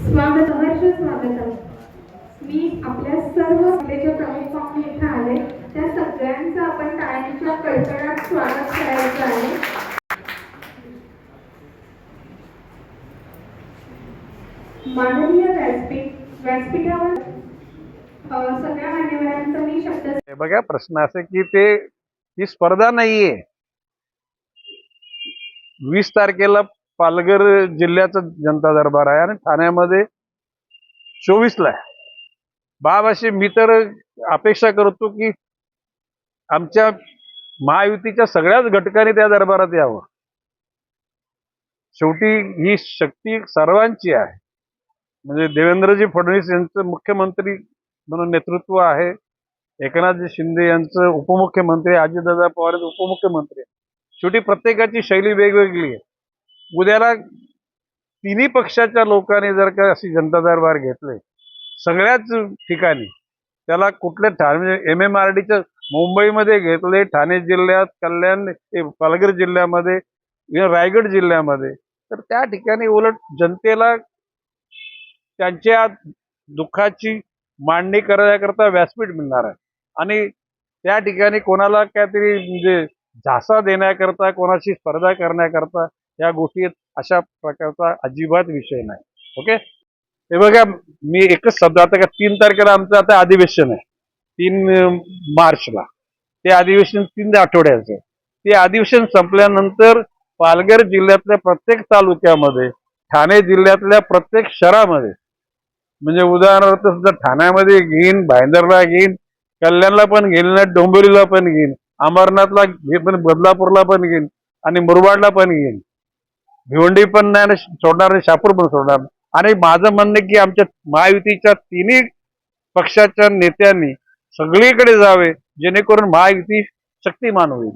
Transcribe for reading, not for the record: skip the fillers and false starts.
स्वागतम. मी आपल्या सर्व आपले प्रमुख पाहुणे इथे आले त्या सगळ्यांचं आपण टाळ्यांच्या कडकडाट स्वागत करायचं आहे. माननीय व्यासपीठावर सगळ्या मान्यवरांचा मी शब्द. बघा, प्रश्न असे की ही स्पर्धा नाहीये. 20 तारखेला पालघर जिल्ह्याचा जनता दरबार आहे आणि ठाण्यामध्ये 24ला आहे. बाब अशी मी तर अपेक्षा करतो की आमच्या महायुतीच्या सगळ्याच घटकांनी त्या दरबारात यावं. शेवटी ही शक्ती सर्वांची आहे. म्हणजे देवेंद्रजी फडणवीस यांचं मुख्यमंत्री म्हणून नेतृत्व आहे, एकनाथजी शिंदे यांचं उपमुख्यमंत्री, अजितदादा पवार उपमुख्यमंत्री. शेवटी प्रत्येकाची शैली वेगवेगळी आहे. उद्याला तिन्ही पक्षाच्या लोकांनी जर का अशी जनता दरबार घेतले सगळ्याच ठिकाणी, त्याला कुठल्या ठाणे MMRDच्या मुंबईमध्ये घेतले, ठाणे जिल्ह्यात, कल्याण पालघर जिल्ह्यामध्ये, रायगड जिल्ह्यामध्ये, तर त्या ठिकाणी उलट जनतेला त्यांच्या दुःखाची मांडणी करण्याकरता व्यासपीठ मिळणार आहे. आणि त्या ठिकाणी कोणाला काहीतरी म्हणजे झासा देण्याकरता, कोणाशी स्पर्धा करण्याकरता या गोष्टी अशा प्रकारचा अजिबात विषय नाही. ओके, हे बघा, मी एकच शब्द, आता का 3 तारखेला आमचं आता अधिवेशन आहे, 3 मार्चला. ते अधिवेशन 3 आठवड्याचं. ते अधिवेशन संपल्यानंतर पालघर जिल्ह्यातल्या प्रत्येक तालुक्यामध्ये, ठाणे जिल्ह्यातल्या प्रत्येक शहरामध्ये, म्हणजे उदाहरणार्थ सुद्धा ठाण्यामध्ये घेईन, भाईंदरला घेईन, कल्याणला पण घेईन, डोंबिवलीला पण घेईन, अमरनाथला पण, बदलापूरला पण घेईन आणि मुरबाडला पण घेईन. भिवंडी पण नाही सोडणार, शहापूर पण सोडणार. आणि माझं म्हणणं की आमच्या महायुतीच्या तिन्ही पक्षाच्या नेत्यांनी सगळीकडे जावे, जेणेकरून महायुती शक्तिमान होईल.